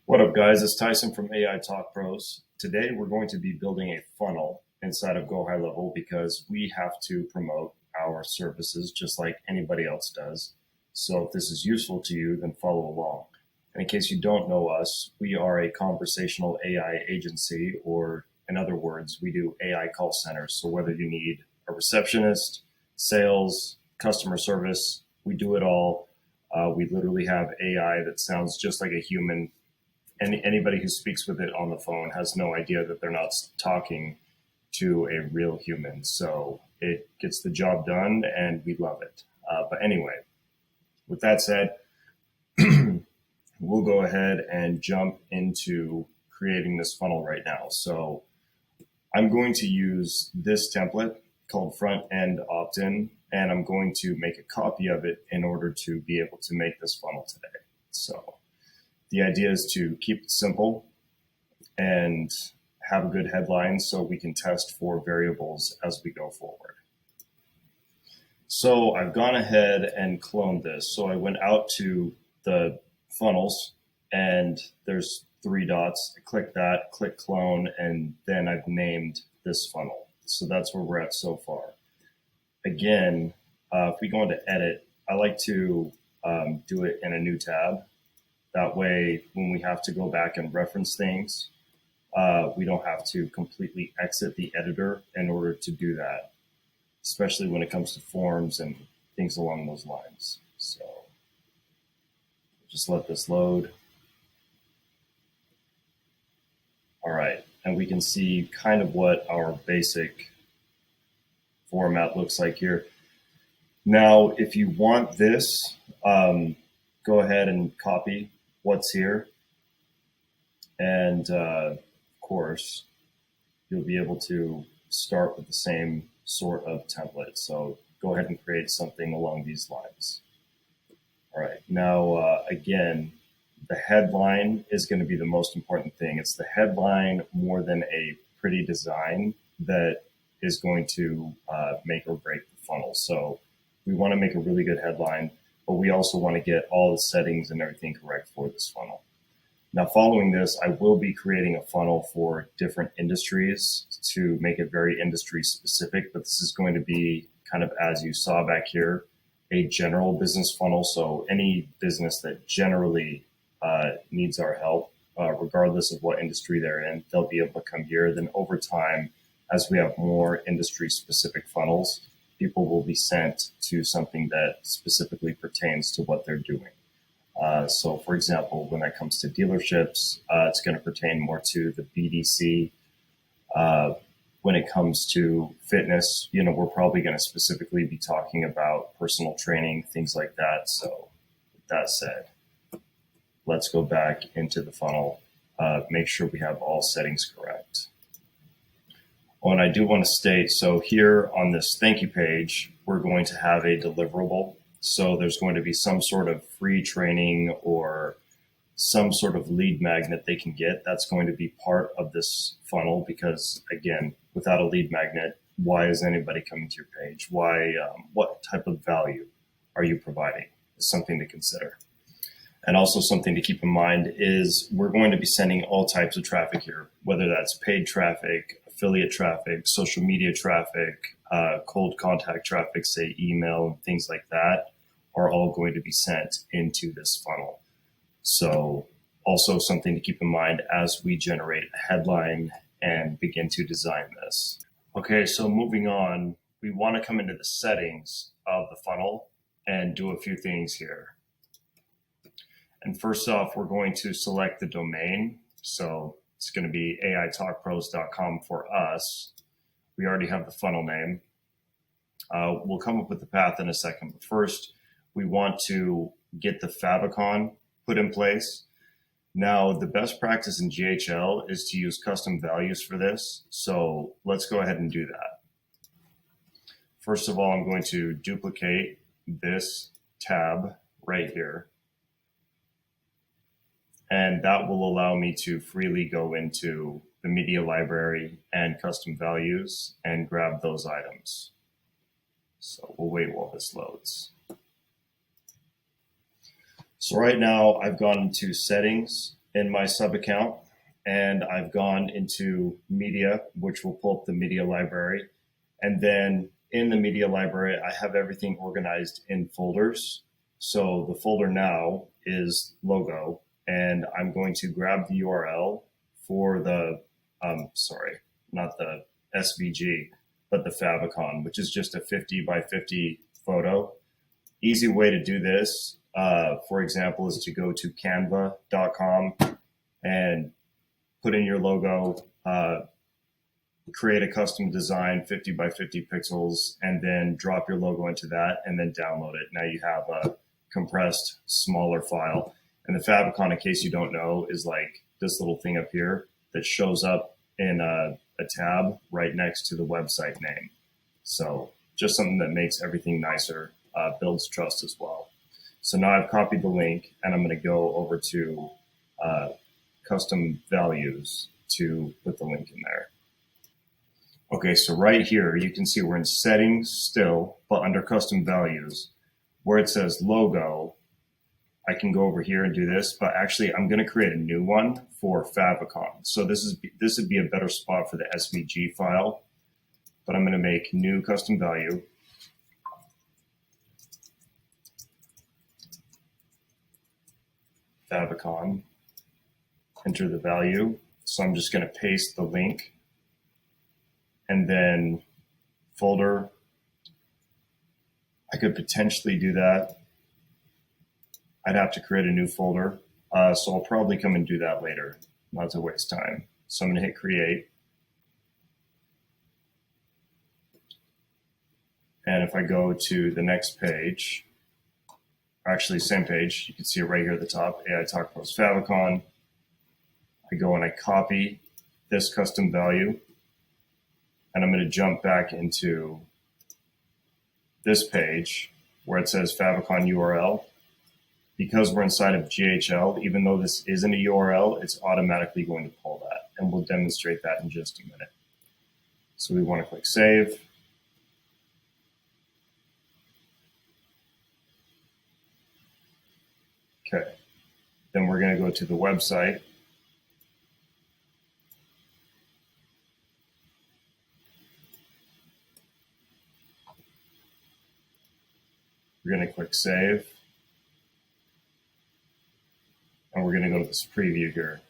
What up, guys? It's Tyson from AI Talk Pros. Today, we're going to be building a funnel inside of GoHighLevel because we have to promote our services just like anybody else does. So if this is useful to you, then follow along. And in case you don't know us, we are a conversational AI agency, or in other words, we do AI call centers. So whether you need a receptionist, sales, customer service, we do it all. We literally have AI that sounds just like a human. Anybody who speaks with it on the phone has no idea that they're not talking to a real human. So it gets the job done and we love it. But anyway, with that said, we'll go ahead and jump into creating this funnel right now. So I'm going to use this template called front end opt-in, and I'm going to make a copy of it in order to be able to make this funnel today. So the idea is to keep it simple and have a good headline so we can test for variables as we go forward. So I've gone ahead and cloned this. So I went out to the funnels and there's three dots. I click that, click clone, and then I've named this funnel. So that's where we're at so far. Again, if we go into edit, I like to do it in a new tab. That way, when we have to go back and reference things, we don't have to completely exit the editor in order to do that, especially when it comes to forms and things along those lines. So just let this load. All right, and we can see kind of what our basic format looks like here. Now, if you want this, go ahead and copy what's here. And of course, you'll be able to start with the same sort of template. So go ahead and create something along these lines. All right, now again, the headline is going to be the most important thing. It's the headline more than a pretty design that is going to make or break the funnel. So we want to make a really good headline, but we also want to get all the settings and everything correct for this funnel. Now, following this, I will be creating a funnel for different industries to make it very industry specific, but this is going to be kind of, as you saw back here, a general business funnel. So any business that generally needs our help, regardless of what industry they're in, they'll be able to come here. Then over time, as we have more industry specific funnels, people will be sent to something that specifically pertains to what they're doing. So for example, when that comes to dealerships, it's going to pertain more to the BDC. When it comes to fitness, we're probably going to specifically be talking about personal training, things like that. So with that said, let's go back into the funnel, make sure we have all settings correct. Oh, and I do want to state, so here on this thank you page, we're going to have a deliverable. So there's going to be some sort of free training or some sort of lead magnet they can get. That's going to be part of this funnel because, again, without a lead magnet, why is anybody coming to your page? Why? What type of value are you providing is something to consider. And also something to keep in mind is we're going to be sending all types of traffic here, whether that's paid traffic, affiliate traffic, social media traffic, cold contact traffic, say email, and things like that are all going to be sent into this funnel. So also something to keep in mind as we generate a headline and begin to design this. Okay, so moving on, we want to come into the settings of the funnel and do a few things here. And first off, we're going to select the domain. So it's going to be aitalkpros.com for us. We already have the funnel name. We'll come up with the path in a second. But first, we want to get the favicon put in place. Now, the best practice in GHL is to use custom values for this. So let's go ahead and do that. First of all, I'm going to duplicate this tab right here. And that will allow me to freely go into the media library and custom values and grab those items. So we'll wait while this loads. So right now I've gone into settings in my sub account, and I've gone into media, which will pull up the media library. And then in the media library, I have everything organized in folders. So the folder now is logo, and I'm going to grab the URL for the, sorry, not the SVG, but the favicon, which is just a 50 by 50 photo. Easy way to do this, for example, is to go to canva.com and put in your logo, create a custom design 50 by 50 pixels, and then drop your logo into that and then download it. Now you have a compressed, smaller file. And the favicon, in case you don't know, is like this little thing up here that shows up in a tab right next to the website name. So just something that makes everything nicer, builds trust as well. So now I've copied the link, and I'm going to go over to custom values to put the link in there. Okay, so right here, you can see we're in settings still, but under custom values, where it says logo, I can go over here and do this, but actually I'm going to create a new one for favicon. So this would be a better spot for the SVG file, but I'm going to make new custom value. Favicon, enter the value. So I'm just going to paste the link, and then folder. I could potentially do that. I'd have to create a new folder. So I'll probably come and do that later, not to waste time. So I'm going to hit create. And if I go to the next page, actually same page, you can see it right here at the top, AI Talk Post Favicon. I go and I copy this custom value, and I'm going to jump back into this page where it says favicon URL. Because we're inside of GHL, even though this isn't a URL, it's automatically going to pull that, and we'll demonstrate that in just a minute. So we want to click save. Okay, then we're going to go to the website. We're going to click save. And we're going to go to this preview here.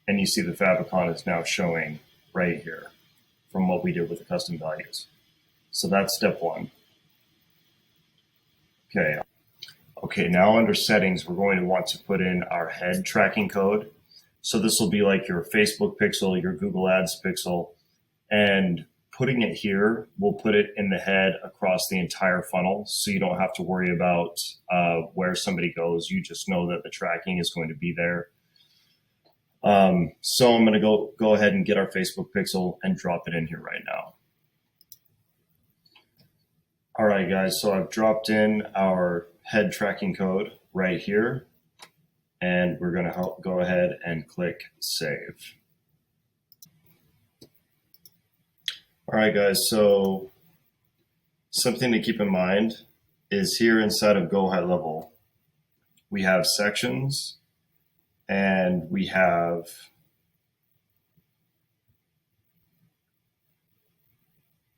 And you see the favicon is now showing right here from what we did with the custom values. So that's step one. Okay, now under settings, we're going to want to put in our head tracking code. So this will be like your Facebook pixel, your Google Ads pixel, and putting it here, we'll put it in the head across the entire funnel, so you don't have to worry about where somebody goes. You just know that the tracking is going to be there. So I'm going to go ahead and get our Facebook pixel and drop it in here right now. All right, guys, so I've dropped in our head tracking code right here, and we're going to go ahead and click save. All right, guys, so something to keep in mind is here inside of GoHighLevel, we have sections, and we have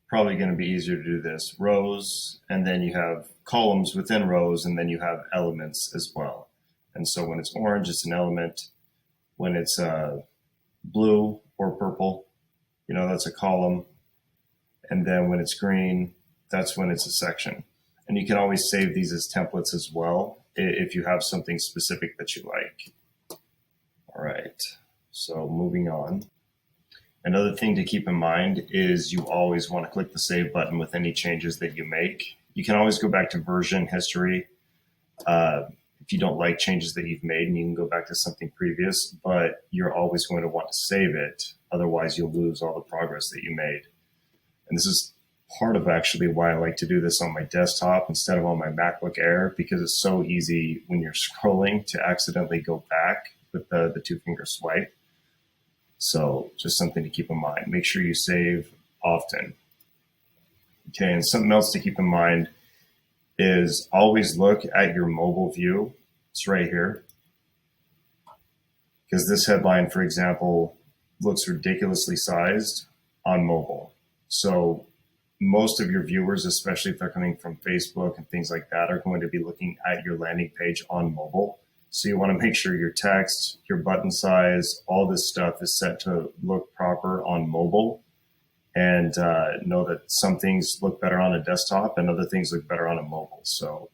probably going to be easier to do this, rows, and then you have columns within rows, and then you have elements as well. And so when it's orange, it's an element. When it's blue or purple, that's a column. And then when it's green, that's when it's a section. And you can always save these as templates as well if you have something specific that you like. All right, so moving on. Another thing to keep in mind is you always want to click the save button with any changes that you make. You can always go back to version history if you don't like changes that you've made, and you can go back to something previous, but you're always going to want to save it. Otherwise, you'll lose all the progress that you made. And this is part of actually why I like to do this on my desktop instead of on my MacBook Air, because it's so easy when you're scrolling to accidentally go back with the two-finger swipe. So just something to keep in mind. Make sure you save often. Okay, and something else to keep in mind is always look at your mobile view. It's right here. Because this headline, for example, looks ridiculously sized on mobile. So most of your viewers, especially if they're coming from Facebook and things like that, are going to be looking at your landing page on mobile. So you want to make sure your text, your button size, all this stuff is set to look proper on mobile, and know that some things look better on a desktop and other things look better on a mobile. So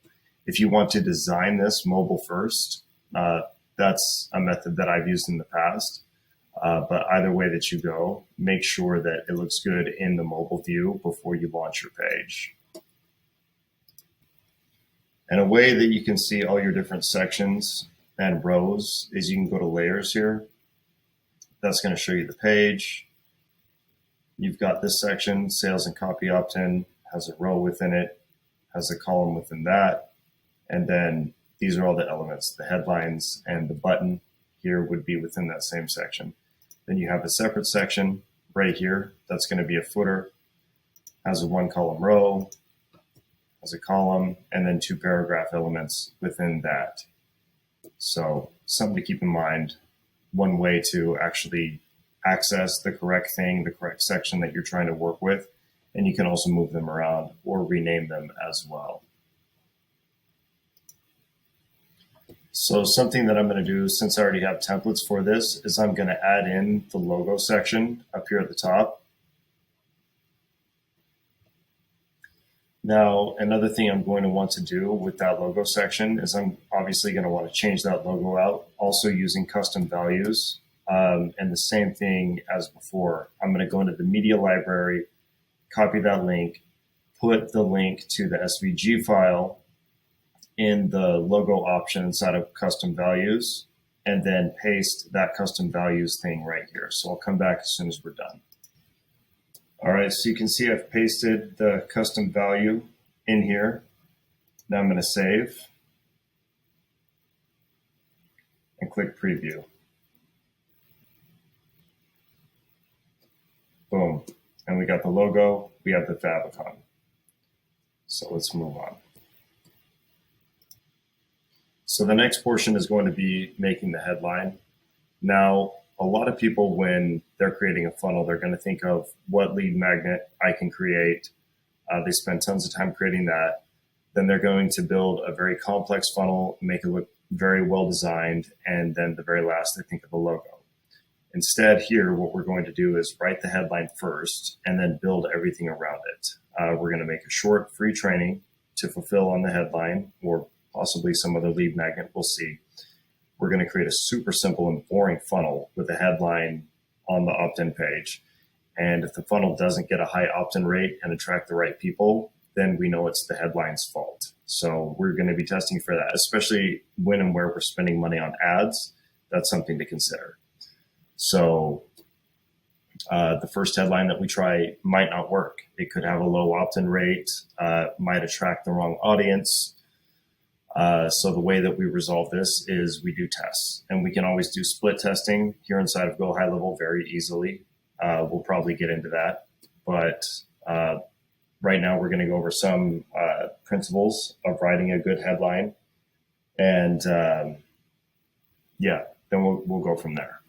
if you want to design this mobile first, that's a method that I've used in the past. But either way that you go, make sure that it looks good in the mobile view before you launch your page. And a way that you can see all your different sections and rows is you can go to layers here. That's going to show you the page. You've got this section, sales and copy opt-in, has a row within it, has a column within that. And then these are all the elements. The headlines and the button here would be within that same section. Then you have a separate section right here. That's going to be a footer, has a one column row, has a column, and then two paragraph elements within that. So something to keep in mind, one way to actually access the correct thing, the correct section that you're trying to work with, and you can also move them around or rename them as well. So something that I'm going to do, since I already have templates for this, is I'm going to add in the logo section up here at the top. Now, another thing I'm going to want to do with that logo section is I'm obviously going to want to change that logo out, also using custom values. And the same thing as before, I'm going to go into the media library, copy that link, put the link to the SVG file in the logo option inside of custom values, and then paste that custom values thing right here. So I'll come back as soon as we're done. All right, so you can see I've pasted the custom value in here. Now I'm going to save and click preview. Boom. And we got the logo, we have the favicon. So let's move on. So the next portion is going to be making the headline. Now, a lot of people, when they're creating a funnel, they're going to think of what lead magnet I can create. They spend tons of time creating that. Then they're going to build a very complex funnel, make it look very well designed, and then the very last, they think of a logo. Instead, here, what we're going to do is write the headline first and then build everything around it. We're going to make a short free training to fulfill on the headline, or possibly some other lead magnet, we'll see. We're going to create a super simple and boring funnel with a headline on the opt-in page. And if the funnel doesn't get a high opt-in rate and attract the right people, then we know it's the headline's fault. So we're going to be testing for that, especially when and where we're spending money on ads. That's something to consider. So the first headline that we try might not work. It could have a low opt-in rate, might attract the wrong audience. So the way that we resolve this is we do tests, and we can always do split testing here inside of GoHighLevel very easily. We'll probably get into that, but right now we're going to go over some principles of writing a good headline, and yeah, then we'll go from there.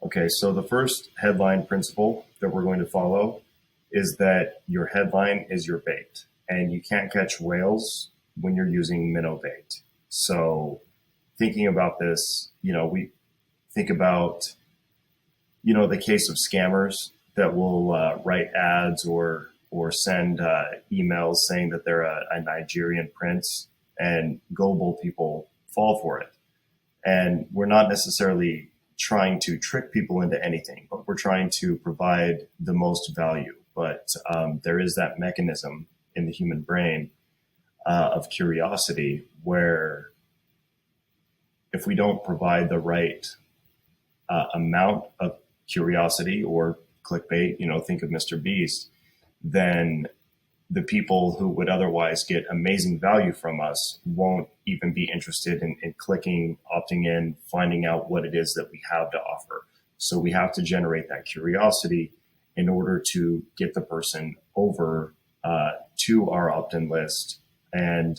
Okay, so the first headline principle that we're going to follow is that your headline is your bait, and you can't catch whales when you're using minnow bait. So thinking about this, we think about, the case of scammers that will write ads or send emails saying that they're a Nigerian prince, and gullible people fall for it. And we're not necessarily trying to trick people into anything, but we're trying to provide the most value. But there is that mechanism in the human brain of curiosity, where if we don't provide the right amount of curiosity or clickbait, think of Mr. Beast, then the people who would otherwise get amazing value from us won't even be interested in clicking, opting in, finding out what it is that we have to offer. So we have to generate that curiosity in order to get the person over to our opt-in list. And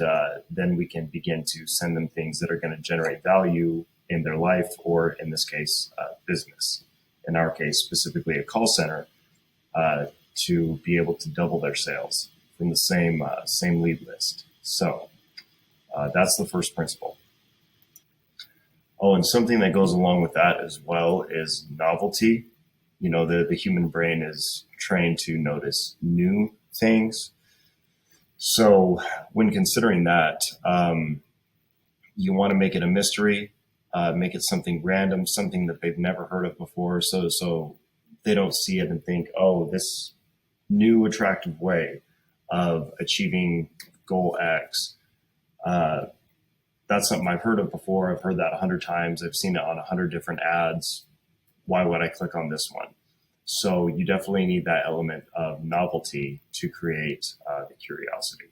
then we can begin to send them things that are going to generate value in their life, or in this case, business. In our case, specifically a call center, to be able to double their sales from the same lead list. So that's the first principle. Oh, and something that goes along with that as well is novelty. You know, the human brain is trained to notice new things. So when considering that, you want to make it a mystery, make it something random, something that they've never heard of before. So they don't see it and think, oh, this new attractive way of achieving goal X. That's something I've heard of before. I've heard that 100 times. I've seen it on 100 different ads. Why would I click on this one? So you definitely need that element of novelty to create the curiosity.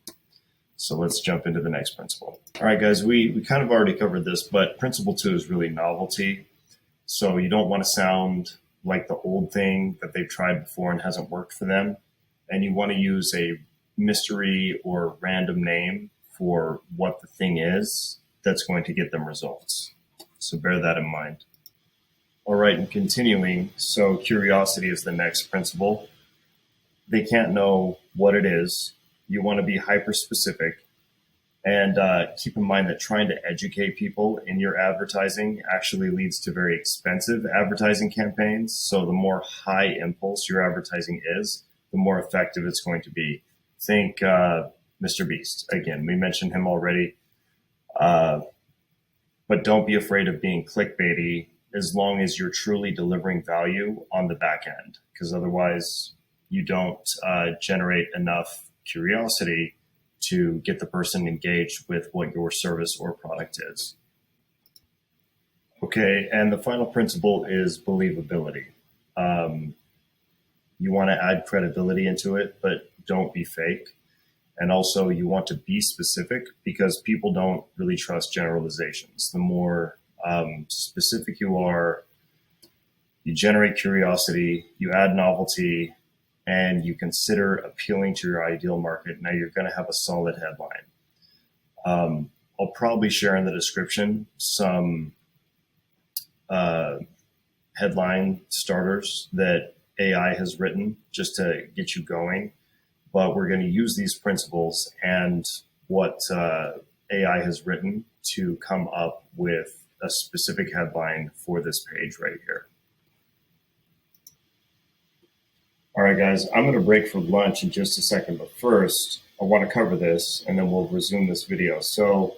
So let's jump into the next principle. All right, guys, we kind of already covered this, but principle 2 is really novelty. So you don't want to sound like the old thing that they've tried before and hasn't worked for them. And you want to use a mystery or random name for what the thing is that's going to get them results. So bear that in mind. All right, and continuing, so curiosity is the next principle. They can't know what it is. You want to be hyper specific, and keep in mind that trying to educate people in your advertising actually leads to very expensive advertising campaigns. So the more high impulse your advertising is, the more effective it's going to be. Think Mr. Beast. Again, we mentioned him already, but don't be afraid of being clickbaity as long as you're truly delivering value on the back end, because otherwise you don't generate enough curiosity to get the person engaged with what your service or product is. Okay, and the final principle is believability. You want to add credibility into it, but don't be fake. And also you want to be specific, because people don't really trust generalizations. The more specific you are, you generate curiosity, you add novelty, and you consider appealing to your ideal market. Now you're going to have a solid headline. I'll probably share in the description some headline starters that AI has written just to get you going. But we're going to use these principles and what AI has written to come up with a specific headline for this page right here. All right, guys, I'm going to break for lunch in just a second, but first I want to cover this and then we'll resume this video. So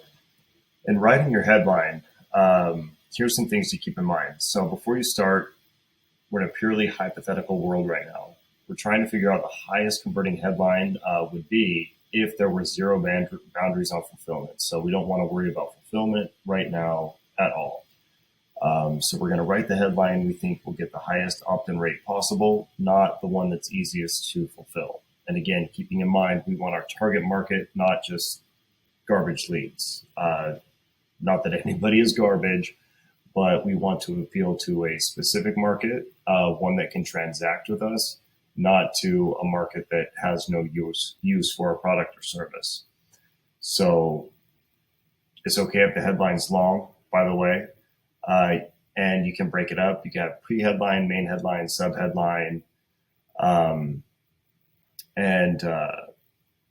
in writing your headline, here's some things to keep in mind. So before you start, we're in a purely hypothetical world right now. We're trying to figure out the highest converting headline would be if there were zero boundaries on fulfillment. So we don't want to worry about fulfillment right now at all. So we're going to write the headline we think will get the highest opt-in rate possible, not the one that's easiest to fulfill. And again, keeping in mind, we want our target market, not just garbage leads. Not that anybody is garbage, but we want to appeal to a specific market, one that can transact with us, not to a market that has no use for our product or service. So it's okay if the headline's long, by the way, and you can break it up. You can have pre-headline, main headline, sub-headline, and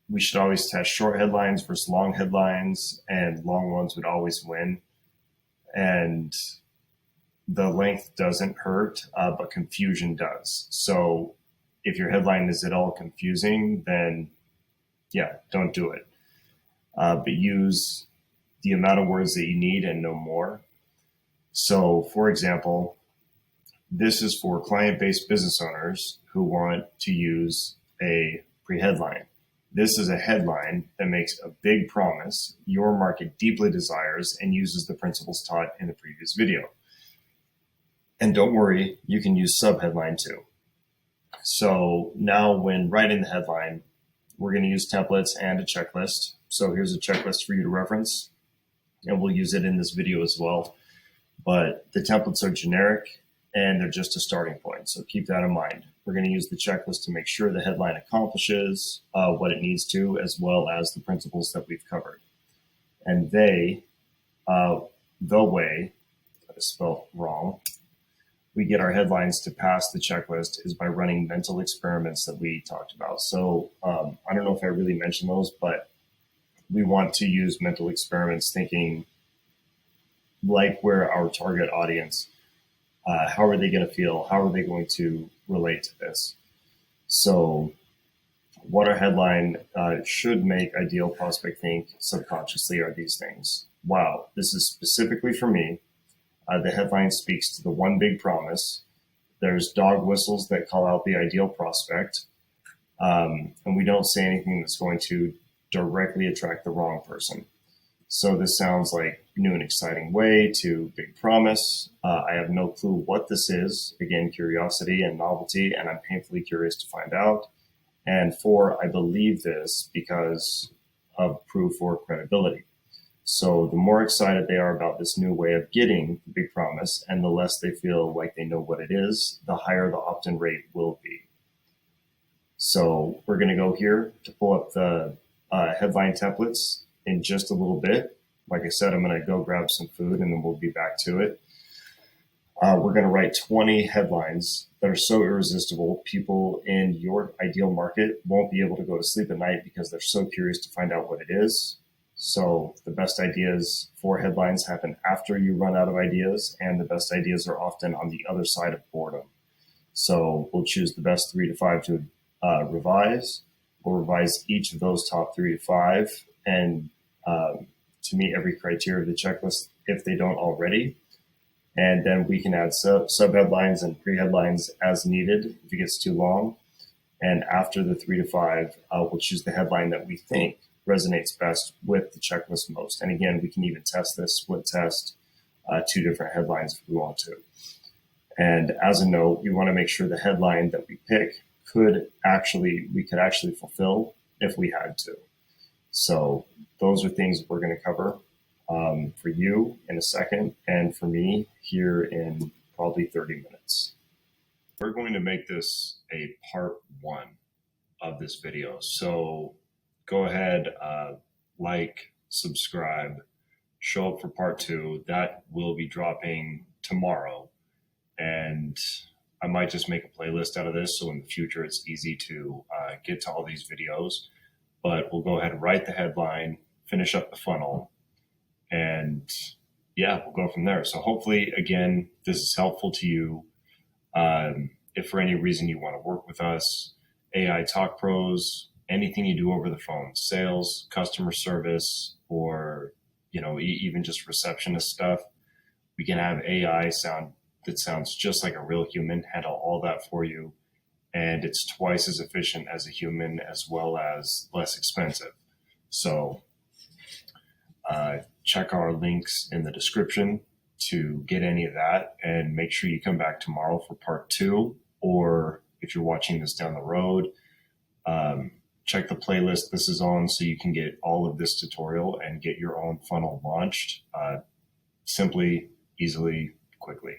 we should always test short headlines versus long headlines, and long ones would always win. And the length doesn't hurt, but confusion does. So if your headline is at all confusing, then yeah, don't do it. But use the amount of words that you need and no more. So for example, this is for client-based business owners who want to use a pre-headline. This is a headline that makes a big promise your market deeply desires and uses the principles taught in the previous video. And don't worry, you can use sub-headline too. So now when writing the headline, we're going to use templates and a checklist. So here's a checklist for you to reference, and we'll use it in this video as well. But the templates are generic. and they're just a starting point. So keep that in mind. We're going to use the checklist to make sure the headline accomplishes what it needs to, as well as the principles that we've covered. And the way, that is spelled wrong, we get our headlines to pass the checklist is by running mental experiments that we talked about. So I don't know if I really mentioned those, but we want to use mental experiments thinking like we're our target audience. How are they going to feel? How are they going to relate to this? So what our headline should make ideal prospect think subconsciously are these things. Wow, this is specifically for me. The headline speaks to the one big promise. There's dog whistles that call out the ideal prospect. And we don't say anything that's going to directly attract the wrong person. So this sounds like new and exciting way to big promise. I have no clue what this is. Again, curiosity and novelty, and I'm painfully curious to find out. And 4, I believe this because of proof or credibility. So the more excited they are about this new way of getting the big promise and the less they feel like they know what it is, the higher the opt-in rate will be. So we're going to go here to pull up the headline templates in just a little bit. Like I said, I'm going to go grab some food and then we'll be back to it. We're going to write 20 headlines that are so irresistible, people in your ideal market won't be able to go to sleep at night because they're so curious to find out what it is. So the best ideas for headlines happen after you run out of ideas, and the best ideas are often on the other side of boredom. So we'll choose the best 3 to 5 to revise. We'll revise each of those top 3 to 5 and to meet every criteria of the checklist if they don't already. And then we can add sub-headlines and pre-headlines as needed if it gets too long. And after the 3 to 5, we'll choose the headline that we think resonates best with the checklist most. And again, we can even test this, split test 2 different headlines if we want to. And as a note, we want to make sure the headline that we pick we could actually fulfill if we had to. So those are things we're going to cover for you in a second, and for me here in probably 30 minutes. We're going to make this a part 1 of this video. So go ahead, like, subscribe, show up for part 2. That will be dropping tomorrow. And I might just make a playlist out of this, so in the future it's easy to get to all these videos. But we'll go ahead and write the headline, finish up the funnel, and yeah, we'll go from there. So hopefully, again, this is helpful to you. If for any reason you want to work with us, AI Talk Pros, anything you do over the phone, sales, customer service, or even just receptionist stuff, we can have AI that sounds just like a real human, handle all that for you. And it's twice as efficient as a human, as well as less expensive. So check our links in the description to get any of that, and make sure you come back tomorrow for part 2. Or if you're watching this down the road, check the playlist this is on so you can get all of this tutorial and get your own funnel launched simply, easily, quickly.